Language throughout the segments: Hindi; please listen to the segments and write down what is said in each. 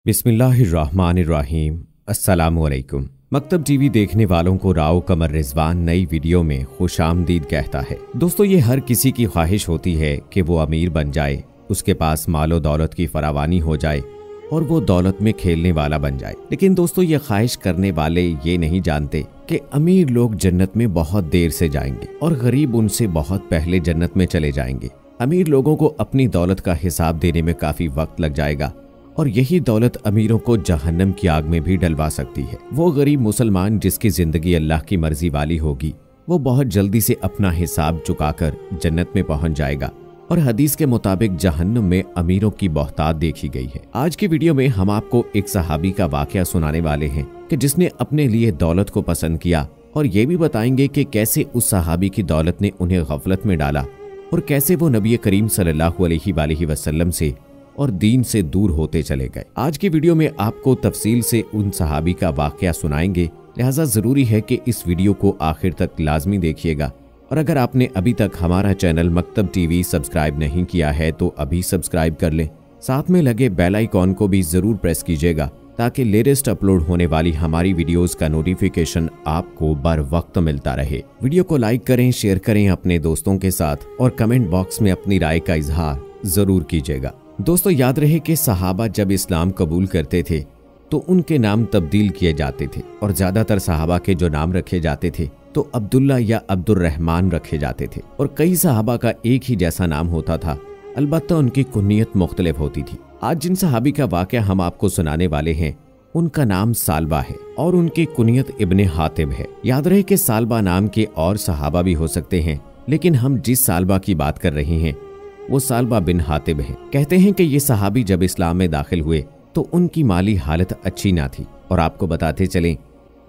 बिस्मिल्लाहिर्रहमानिर्रहीम। अस्सलामुअलैकुम। मकतब टीवी देखने वालों को राव कमर रिजवान नई वीडियो में खुशामदीद कहता है। दोस्तों, ये हर किसी की ख्वाहिश होती है कि वो अमीर बन जाए, उसके पास मालो दौलत की फरावानी हो जाए और वो दौलत में खेलने वाला बन जाए। लेकिन दोस्तों, ये ख्वाहिश करने वाले ये नहीं जानते कि अमीर लोग जन्नत में बहुत देर से जाएंगे और गरीब उनसे बहुत पहले जन्नत में चले जाएंगे। अमीर लोगों को अपनी दौलत का हिसाब देने में काफी वक्त लग जाएगा और यही दौलत अमीरों को जहन्नम की आग में भी डलवा सकती है। वो गरीब मुसलमान जिसकी जिंदगी अल्लाह की मर्जी वाली होगी, वो बहुत जल्दी से अपना हिसाब चुकाकर जन्नत में पहुंच जाएगा और हदीस के मुताबिक जहन्नम में अमीरों की बहुतात देखी गई है। आज की वीडियो में हम आपको एक सहाबी का वाकया सुनाने वाले हैं कि जिसने अपने लिए दौलत को पसंद किया, और ये भी बताएंगे कि कैसे उस सहाबी की दौलत ने उन्हें गफलत में डाला और कैसे वो नबी करीम सल्लल्लाहु अलैहि वसल्लम से और दीन से दूर होते चले गए। आज की वीडियो में आपको तफसील से उन सहाबी का वाकया सुनाएंगे, लिहाजा जरूरी है कि इस वीडियो को आखिर तक लाजमी देखिएगा। और अगर आपने अभी तक हमारा चैनल मकतब टीवी सब्सक्राइब नहीं किया है तो अभी सब्सक्राइब कर लें। साथ में लगे बेल आइकॉन को भी जरूर प्रेस कीजिएगा ताकि लेटेस्ट अपलोड होने वाली हमारी वीडियोस का नोटिफिकेशन आपको बर वक्त मिलता रहे। वीडियो को लाइक करें, शेयर करें अपने दोस्तों के साथ और कमेंट बॉक्स में अपनी राय का इजहार जरूर कीजिएगा। दोस्तों, याद रहे कि सहाबा जब इस्लाम कबूल करते थे तो उनके नाम तब्दील किए जाते थे और ज्यादातर सहाबा के जो नाम रखे जाते थे तो अब्दुल्ला या अब्दुर्रहमान रखे जाते थे और कई सहाबा का एक ही जैसा नाम होता था, अलबत्ता उनकी कुन्नियत मुख्तलिफ होती थी। आज जिन सहाबी का वाकया हम आपको सुनाने वाले हैं उनका नाम सालबा है और उनकी कुन्नियत इब्ने हातिब है। याद रहे कि सालबा नाम के और सहाबा भी हो सकते हैं, लेकिन हम जिस सालबा की बात कर रहे हैं वो सालबा बिन हातिब है। कहते हैं कि ये सहाबी जब इस्लाम में दाखिल हुए तो उनकी माली हालत अच्छी ना थी और आपको बताते चलें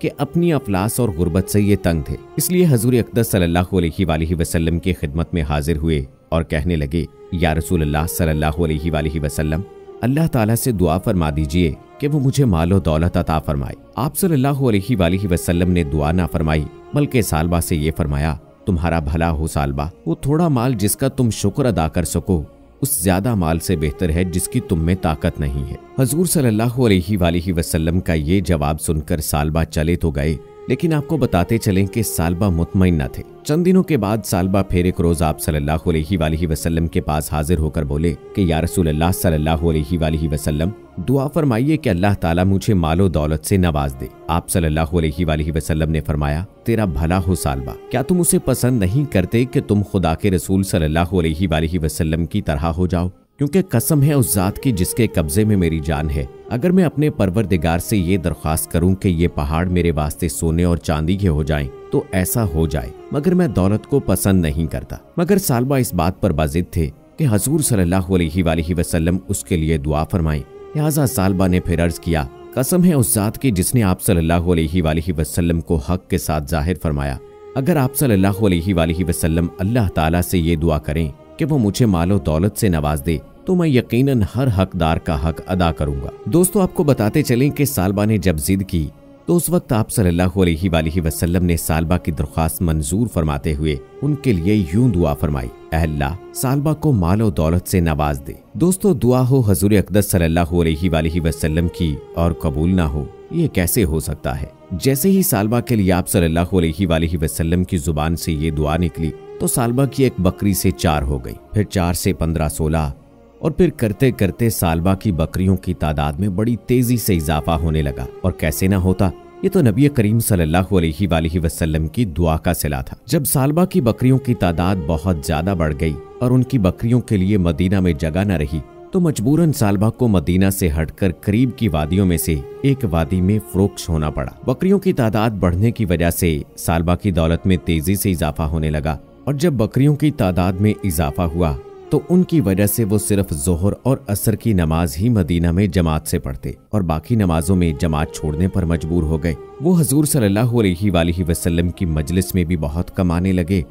कि अपनी अफलास और गुर्बत से ये तंग थे। इसलिए हजूर अक़दस सल्लल्लाहु अलैहि वसल्लम की खिदमत में हाजिर हुए और कहने लगे, या रसूल अल्लाह सल्लल्लाहु अलैहि वसल्लम, अल्लाह ताला से दुआ फरमा दीजिए कि वो मुझे मालो दौलत अता फरमाए। आप सल्लल्लाहु अलैहि वसल्लम ने दुआ ना फरमाई, बल्कि सालबा से ये फरमाया, तुम्हारा भला हो सालबा, वो थोड़ा माल जिसका तुम शुक्र अदा कर सको उस ज्यादा माल से बेहतर है जिसकी तुम में ताकत नहीं है। हजूर सल्लल्लाहु अलैहि वसल्लम का ये जवाब सुनकर सालबा चले तो गए, लेकिन आपको बताते चलें कि सालबा मुतमईन न थे। चंद दिनों के बाद सालबा फिर एक रोज आप सल्लल्लाहु अलैहि वसल्लम के पास हाजिर होकर बोले कि या रसूल अल्लाह सल्लल्लाहु अलैहि वसल्लम, दुआ फरमाइए कि अल्लाह ताला मुझे मालो दौलत से नवाज दे। आप सल्लल्लाहु अलैहि वसल्लम ने फरमाया, तेरा भला हो सालबा, क्या तुम उसे पसंद नहीं करते कि तुम खुदा के रसूल सल्लल्लाहु अलैहि वसल्लम की तरह हो जाओ? क्योंकि कसम है उस जात की जिसके कब्जे में मेरी जान है, अगर मैं अपने परवरदिगार से ये दरख्वास्त करूं कि ये पहाड़ मेरे वास्ते सोने और चांदी के हो जाएं, तो ऐसा हो जाए, मगर मैं दौलत को पसंद नहीं करता। मगर सालबा इस बात पर बाजिद थे कि हजूर सल्लल्लाहु अलैहि वसल्लम उसके लिए दुआ फरमाएं। लिहाजा सालबा ने फिर अर्ज किया, कसम है उस जात की जिसने आप सल्लल्लाहु अलैहि वसल्लम को हक के साथ जाहिर फरमाया, अगर आप सल्लल्लाहु अलैहि वसल्लम अल्लाह ताला से ये दुआ करें कि वो मुझे मालो दौलत से नवाज दे तो मैं यकीनन हर हकदार का हक अदा करूंगा। दोस्तों, आपको बताते चलें कि सालबा ने जब जिद की तो उस वक्त आप सल्लल्लाहु अलैहि वसल्लम ने सालबा की दरख्वास्त मंजूर फरमाते हुए उनके लिए यूं दुआ फरमाई, ऐ अल्लाह, सालबा को मालो दौलत से नवाज दे। दोस्तों, दुआ हो हजूर अक़दस सल्लल्लाहु अलैहि वसल्लम की और कबूल ना हो, ये कैसे हो सकता है? जैसे ही सालबा के लिए आप सल्लल्लाहु अलैहि वसल्लम की जुबान से ये दुआ निकली तो सालबा की एक बकरी से 4 हो गई, फिर 4 से 15, 16 और फिर करते करते सालबा की बकरियों की तादाद में बड़ी तेजी से इजाफा होने लगा। और कैसे ना होता, ये तो नबी करीम सल्लल्लाहु अलैहि वसल्लम की दुआ का सिला था। जब सालबा की बकरियों की तादाद बहुत ज्यादा बढ़ गई और उनकी बकरियों के लिए मदीना में जगह न रही तो मजबूरन सालबा को मदीना से हटकर करीब की वादियों में से एक वादी में फरोख्त होना पड़ा। बकरियों की तादाद बढ़ने की वजह से सालबा की दौलत में तेजी से इजाफा होने लगा और जब बकरियों की तादाद में इजाफा हुआ तो उनकी वजह से वो सिर्फ जोहर और असर की नमाज ही मदीना में जमात से पढ़ते और बाकी नमाजों में जमात छोड़ने पर मजबूर हो गए। वो हजूर सल्लल्लाहु अलैहि वसल्लम की मजलिस में भी बहुत कमाने लगे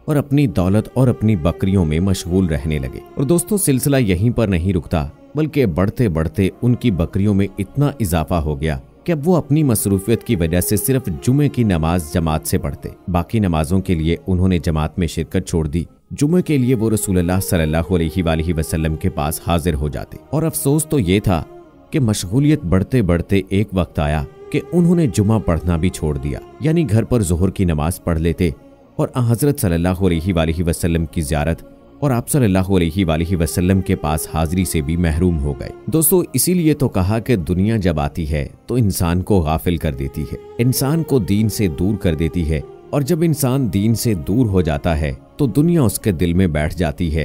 और अपनी दौलत और अपनी बकरियों में मशगूल रहने लगे। और दोस्तों, सिलसिला यहीं पर नहीं रुकता, बल्कि बढ़ते बढ़ते उनकी बकरियों में इतना इजाफा हो गया कि अब वो अपनी मसरूफियत की वजह से सिर्फ जुमे की नमाज जमात से पढ़ते, बाकी नमाजों के लिए उन्होंने जमात में शिरकत छोड़ दी। जुमे के लिए वो रसूलुल्लाह सल्लल्लाहु अलैहि वसल्लम के पास हाजिर हो जाते और अफसोस तो ये था कि मशगूलियत बढ़ते बढ़ते एक वक्त आया कि उन्होंने जुमा पढ़ना भी छोड़ दिया, यानी घर पर ज़ोहर की नमाज पढ़ लेते और हज़रत सल्लल्लाहु अलैहि वसल्लम की ज़ियारत और आप सल्लल्लाहु अलैहि वसल्लम के पास हाजिरी से भी महरूम हो गए। दोस्तों, इसीलिए तो कहा कि दुनिया जब आती है तो इंसान को गाफिल कर देती है, इंसान को दीन से दूर कर देती है, और जब इंसान दीन से दूर हो जाता है तो दुनिया उसके दिल में बैठ जाती है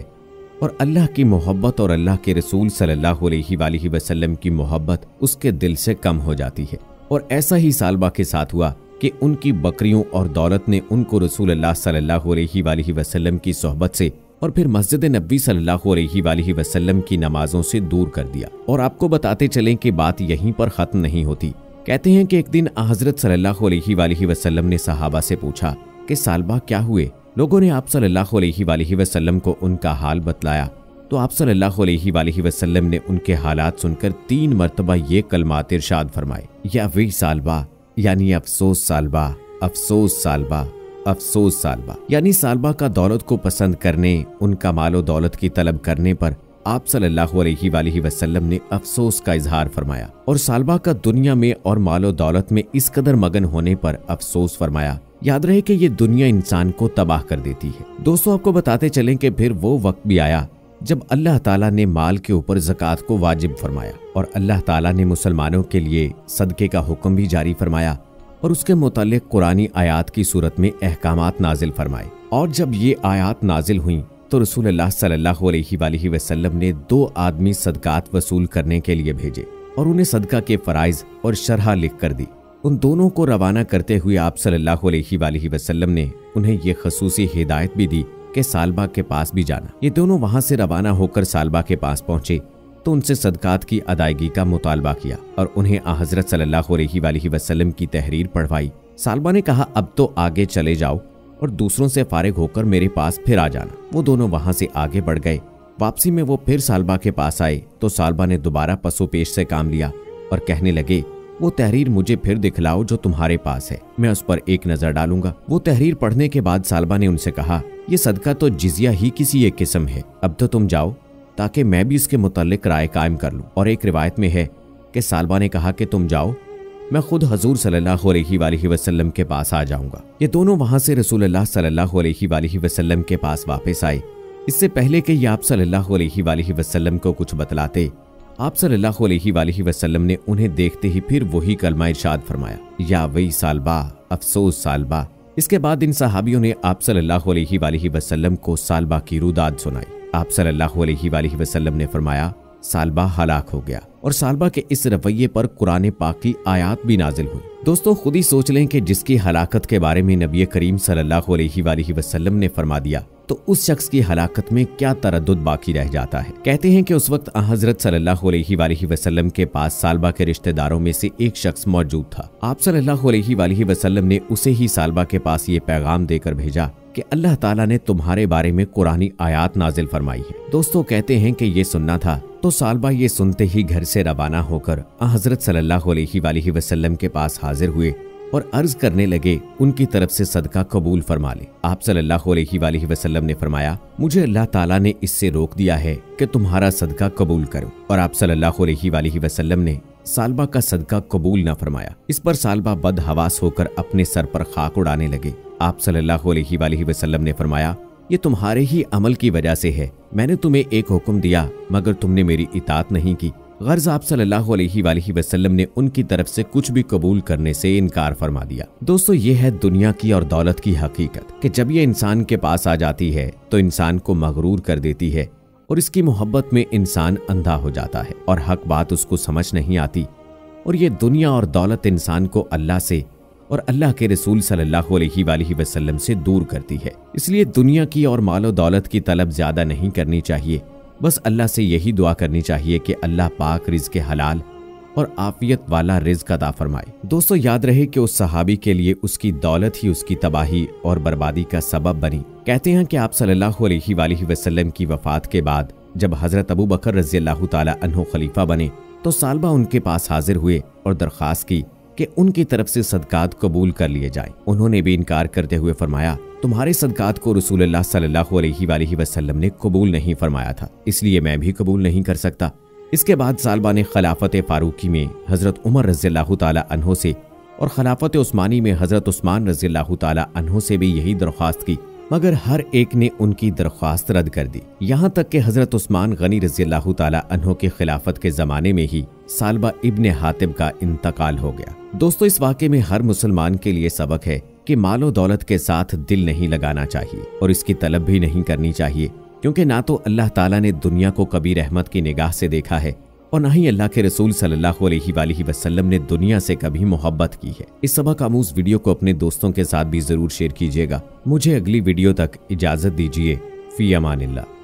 और अल्लाह की मोहब्बत और अल्लाह के रसूल सल्लल्लाहु अलैहि वसल्लम की मोहब्बत उसके दिल से कम हो जाती है। और ऐसा ही सालबा के साथ हुआ कि उनकी बकरियों और दौलत ने उनको रसूल अल्लाह सल्लल्लाहु अलैहि वसल्लम की सोहबत से और फिर मस्जिद नबी सल्लल्लाहु अलैहि वसल्लम की नमाजों से दूर कर दिया। और आपको बताते चलें कि बात यहीं पर खत्म नहीं होती। कहते हैं कि एक दिन हज़रत सल्लल्लाहु अलैहि वसल्लम ने सहाबा से पूछा कि सालबा क्या हुए। लोगों ने आप सल्लल्लाहु अलैहि वसल्लम को उनका हाल बतलाया तो आप सल्लल्लाहु अलैहि वसल्लम ने उनके हालात सुनकर 3 मरतबा ये कलमात इरशाद फरमाए, या वे सालबा, यानी अफसोस सालबा, अफसोस सालबा, अफसोस सालबा। यानी सालबा का दौलत को पसंद करने, उनका मालो दौलत की तलब करने पर आप सल्लल्लाहु अलैहि वसल्लम ने अफसोस का इजहार फरमाया और सालबा का दुनिया में और मालो दौलत में इस कदर मगन होने पर अफसोस फरमाया। याद रहे कि ये दुनिया इंसान को तबाह कर देती है। दोस्तों, आपको बताते चलें कि फिर वो वक्त भी आया जब अल्लाह ताला ने माल के ऊपर ज़कात को वाजिब फरमाया और अल्लाह ताला ने मुसलमानों के लिए सदके का हुक्म भी जारी फरमाया और उसके मुतालिक कुरानी आयात की सूरत में अहकामात नाजिल फरमाए। और जब ये आयात नाजिल हुई तो रसूलुल्लाह सल्लल्लाहु अलैहि वसल्लम ने 2 आदमी सदकात वसूल करने के लिए भेजे और उन्हें सदका के फराइज और शरह लिख कर दी। उन दोनों को रवाना करते हुए आप सल्लल्लाहु अलैहि वसल्लम ने उन्हें ये खसूसी हिदायत भी दी कि सालबा के पास भी जाना। ये दोनों वहां से रवाना होकर सालबा के पास पहुंचे तो उनसे सदकात की अदायगी का मुतालबा किया और उन्हें हज़रत सल्लल्लाहु अलैहि वसल्लम की तहरीर पढ़वाई। सालबा ने कहा, अब तो आगे चले जाओ और दूसरों से फारिग होकर मेरे पास फिर आ जाना। वो दोनों वहां से आगे बढ़ गए। वापसी में वो फिर सालबा के पास आए तो सालबा ने दोबारा पसोपेश से काम लिया और कहने लगे, वो तहरीर मुझे फिर दिखलाओ जो तुम्हारे पास है, मैं उस पर एक नजर डालूंगा। वो तहरीर पढ़ने के बाद सालबा ने उनसे कहा, ये सदका तो जिजिया ही किसी एक किस्म है, अब तो तुम जाओ ताकि मैं भी इसके मुतालिक राय कायम कर लूं। और एक रिवायत में है कि सालबा ने कहा कि तुम जाओ, मैं खुद हजूर सल्लल्लाहु अलैहि वसल्लम के पास आ जाऊंगा। ये दोनों वहां से रसूलुल्लाह सल्लल्लाहु अलैहि वसल्लम के पास वापस आए। इससे पहले कि आप सल्लल्लाहु अलैहि वसल्लम को कुछ बतलाते, आप सल्लल्लाहु अलैहि वसल्लम ने उन्हें देखते ही फिर वही कलमा इरशाद फरमाया, या वही सालबा, अफसोस सालबा। इसके बाद इन सहाबियों ने आप सल्लल्लाहु अलैहि वसल्लम को सालबा की रुदाद सुनाई। आप सल्लल्लाहु अलैहि वसल्लम ने फरमाया, सालबा हलाक हो गया। और सालबा के इस रवैये पर कुरान पाक की आयात भी नाजिल हुई। दोस्तों, खुद ही सोच लें कि जिसकी हलाकत के बारे में नबी करीम सल्लल्लाहु अलैहि वसल्लम ने फरमा दिया तो उस शख्स की हलाकत में क्या तरद्दुद बाकी रह जाता है। कहते हैं कि उस वक्त हजरत सल्लल्लाहु अलैहि वसल्लम के पास सालबा के रिश्तेदारों में से एक शख्स मौजूद था। आप सल्लल्लाहु अलैहि वसल्लम ने उसे ही सालबा के पास ये पैगाम देकर भेजा कि अल्लाह ताला ने तुम्हारे बारे में कुरानी आयात नाजिल फरमाई है। दोस्तों, कहते हैं कि ये सुनना था तो सालबा ये सुनते ही घर से रवाना होकर हजरत सल्लल्लाहु अलैहि वसल्लम के पास हाजिर हुए और अर्ज करने लगे, उनकी तरफ से सदका कबूल फरमा ले। आप सल्लल्लाहु अलैहि वसल्लम ने फरमाया, मुझे अल्लाह ताला ने इससे रोक दिया है कि तुम्हारा सदका कबूल करो। और आप सल्लल्लाहु अलैहि वसल्लम ने सालबा का सदका कबूल न फरमाया। इस पर सालबा बदहवास होकर अपने सर पर खाक उड़ाने लगे। आप सल्लल्लाहु अलैहि वसल्लम ने फरमाया, ये तुम्हारे ही अमल की वजह से है। मैंने तुम्हें एक हुक्म दिया मगर तुमने मेरी इताअत नहीं की। गर्ज आप सल्लल्लाहु अलैहि वसल्लम ने उनकी तरफ से कुछ भी कबूल करने से इनकार फरमा दिया। दोस्तों, ये है दुनिया की और दौलत की हकीकत कि जब ये इंसान के पास आ जाती है तो इंसान को मगरूर कर देती है और इसकी मोहब्बत में इंसान अंधा हो जाता है और हक बात उसको समझ नहीं आती। और ये दुनिया और दौलत इंसान को अल्लाह से और अल्लाह के रसूल सल्लल्लाहु अलैहि वसल्लम से दूर करती है। इसलिए दुनिया की और मालो दौलत की तलब ज्यादा नहीं करनी चाहिए। बस अल्लाह से यही दुआ करनी चाहिए कि अल्लाह पाक रिज़्क़ हलाल और आफियत वाला रिज़्क़ अता फरमाए। दोस्तों, याद रहे कि उस सहाबी के लिए उसकी दौलत ही उसकी तबाही और बर्बादी का सबब बनी। कहते हैं कि आप सल्लल्लाहु अलैहि वसल्लम की वफात के बाद जब हजरत अबू बकर रज़ियल्लाहु ताला अन्हु खलीफा बने तो सालबा उनके पास हाजिर हुए और दरख्वास्त की कि उनकी तरफ से सदकात कबूल कर लिए जाएं। उन्होंने भी इनकार करते हुए फरमाया, तुम्हारे सदकात को रसूलुल्लाह सल्लल्लाहु अलैहि वसल्लम ने कबूल नहीं फरमाया था, इसलिए मैं भी कबूल नहीं कर सकता। इसके बाद सालबा ने खिलाफत फारूकी में हजरत उमर रज़ियल्लाहु ताला अन्हो से और खिलाफत उस्मानी में हजरत उस्मान रज़ियल्लाहु ताला अन्हो से भी यही दरख्वास्त की, मगर हर एक ने उनकी दरख्वास्त रद्द कर दी। यहाँ तक कि हजरत उस्मान गनी रज़ियल्लाहु ताला अन्हो के खिलाफत के ज़माने में ही सालबा इब्ने हातिम का इंतकाल हो गया। दोस्तों, इस वाक़े में हर मुसलमान के लिए सबक है कि मालो दौलत के साथ दिल नहीं लगाना चाहिए और इसकी तलब भी नहीं करनी चाहिए, क्योंकि ना तो अल्लाह ताला ने दुनिया को कभी रहमत की निगाह से देखा है और ना ही अल्लाह के रसूल सल्लल्लाहु अलैहि वसल्लम ने दुनिया से कभी मोहब्बत की है। इस सबक आमूज वीडियो को अपने दोस्तों के साथ भी जरूर शेयर कीजिएगा। मुझे अगली वीडियो तक इजाजत दीजिए। फी अमानिल्लाह।